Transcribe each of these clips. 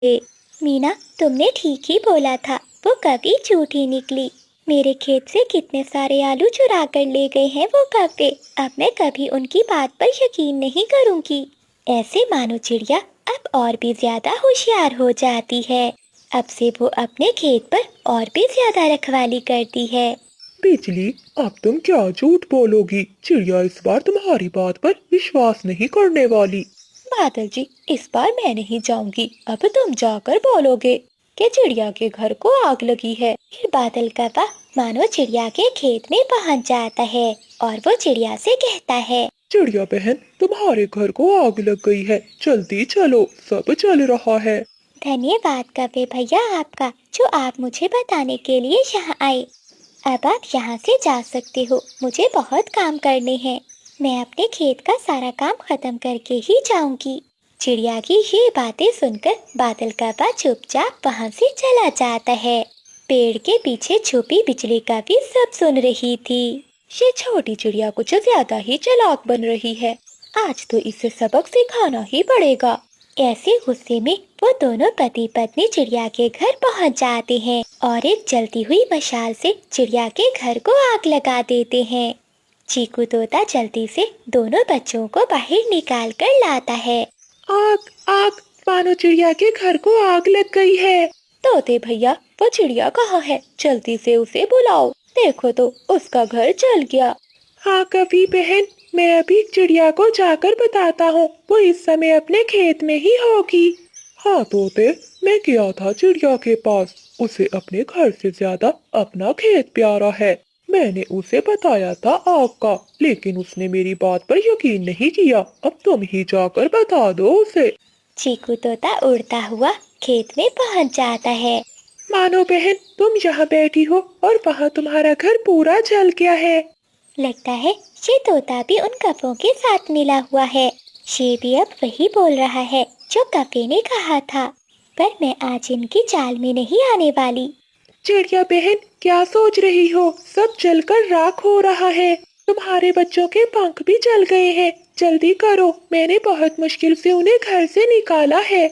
ए, मीना, तुमने ठीक ही बोला था, वो कभी झूठी निकली। मेरे खेत से कितने सारे आलू चुरा कर ले गए हैं वो कव्वे। अब मैं कभी उनकी बात पर यकीन नहीं करूंगी। ऐसे मानो चिड़िया अब और भी ज्यादा होशियार हो जाती है। अब से वो अपने खेत पर और भी ज्यादा रखवाली करती है। बिजली, अब तुम क्या झूठ बोलोगी? चिड़िया इस बार तुम्हारी बात पर विश्वास नहीं करने वाली। बादल जी, इस बार मैं नहीं जाऊंगी। अब तुम जाकर बोलोगे कि चिड़िया के घर को आग लगी है। फिर बादल कौवा मानो चिड़िया के खेत में पहुंच जाता है और वो चिड़िया से कहता है, चिड़िया बहन, तुम्हारे घर को आग लग गई है, जल्दी चलो, सब जल रहा है। धन्यवाद कव्वे भैया आपका, जो आप मुझे बताने के लिए यहाँ आए। अब आप यहाँ से जा सकते हो, मुझे बहुत काम करने हैं। मैं अपने खेत का सारा काम खत्म करके ही जाऊंगी। चिड़िया की ये बातें सुनकर बादल कौवा चुपचाप वहाँ से चला जाता है। पेड़ के पीछे छुपी बिजली का भी सब सुन रही थी। ये छोटी चिड़िया कुछ ज्यादा ही चालाक बन रही है। आज तो इसे सबक सिखाना ही पड़ेगा। ऐसे गुस्से में वो दोनों पति पत्नी चिड़िया के घर पहुंच जाते हैं और एक जलती हुई मशाल से चिड़िया के घर को आग लगा देते हैं। चीकू तोता जल्दी से दोनों बच्चों को बाहर निकाल कर लाता है। आग आग, मानो चिड़िया के घर को आग लग गई है। तोते भैया, वो चिड़िया कहाँ है? जल्दी से उसे बुलाओ। देखो तो उसका घर जल गया। हाँ कवि बहन, मैं अभी चिड़िया को जाकर बताता हूँ, वो इस समय अपने खेत में ही होगी। हाँ तोते, मैं गया था चिड़िया के पास, उसे अपने घर से ज्यादा अपना खेत प्यारा है। मैंने उसे बताया था आग का, लेकिन उसने मेरी बात पर यकीन नहीं किया। अब तुम ही जाकर बता दो उसे। चीकू तोता उड़ता हुआ खेत में पहुंच जाता है। मानो बहन, तुम यहाँ बैठी हो और वहाँ तुम्हारा घर पूरा जल गया है। लगता है ये तोता भी उन कौवों के साथ मिला हुआ है। ये भी अब वही बोल रहा है जो कौवे ने कहा था। पर मैं आज इनकी चाल में नहीं आने वाली। चिड़िया बहन, क्या सोच रही हो? सब जलकर राख हो रहा है। तुम्हारे बच्चों के पंख भी जल गए हैं। जल्दी करो, मैंने बहुत मुश्किल से उन्हें घर से निकाला है।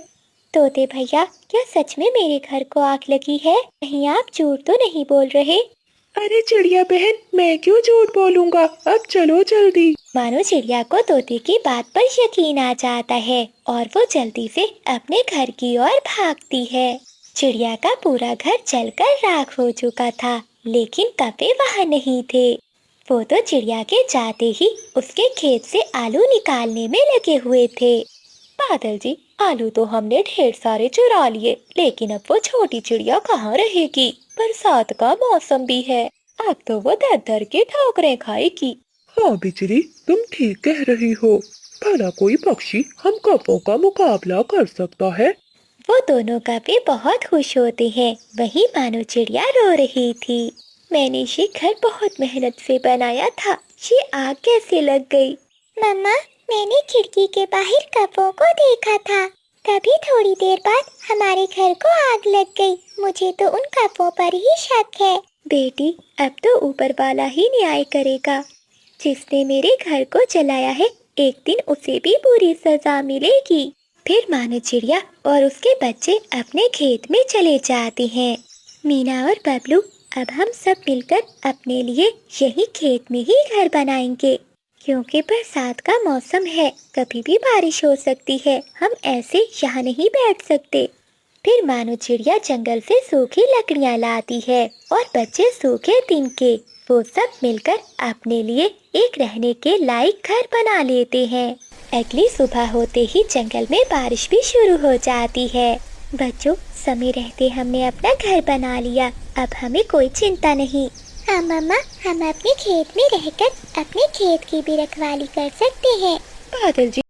तोते भैया, क्या सच में मेरे घर को आग लगी है? कहीं आप झूठ तो नहीं बोल रहे? अरे चिड़िया बहन, मैं क्यों झूठ बोलूँगा? अब चलो जल्दी। मानो चिड़िया को तोते की बात पर यकीन आ जाता है और वो जल्दी से अपने घर की ओर भागती है। चिड़िया का पूरा घर जलकर राख हो चुका था, लेकिन कौवे वहाँ नहीं थे। वो तो चिड़िया के जाते ही उसके खेत से आलू निकालने में लगे हुए थे। बादल जी, आलू तो हमने ढेर सारे चुरा लिए, लेकिन अब वो छोटी चिड़िया कहाँ रहेगी? बरसात का मौसम भी है, अब तो वो दर दर के ठोकरें खाएगी। हाँ बिजली, तुम ठीक कह रही हो। भला कोई पक्षी हम कौवों का मुकाबला कर सकता है? वो दोनों कौवे बहुत खुश होते हैं। वहीं मानो चिड़िया रो रही थी। मैंने ये घर बहुत मेहनत से बनाया था, ये आग कैसे लग गई? मम्मा, मैंने खिड़की के बाहर कौवों को देखा था, तभी थोड़ी देर बाद हमारे घर को आग लग गई। मुझे तो उन कौवों पर ही शक है। बेटी, अब तो ऊपर वाला ही न्याय करेगा। जिसने मेरे घर को जलाया है, एक दिन उसे भी बुरी सजा मिलेगी। फिर मानो चिड़िया और उसके बच्चे अपने खेत में चले जाते हैं। मीना और बबलू, अब हम सब मिलकर अपने लिए यही खेत में ही घर बनाएंगे, क्योंकि बरसात का मौसम है, कभी भी बारिश हो सकती है। हम ऐसे यहाँ नहीं बैठ सकते। फिर मानो चिड़िया जंगल से सूखी लकड़ियाँ लाती है और बच्चे सूखे तिनके, वो सब मिलकर अपने लिए एक रहने के लायक घर बना लेते हैं। अगली सुबह होते ही जंगल में बारिश भी शुरू हो जाती है। बच्चों, समय रहते हमने अपना घर बना लिया, अब हमें कोई चिंता नहीं। हाँ मम्मा, हम अपने खेत में रहकर अपने खेत की भी रखवाली कर सकते हैं। बादल जी,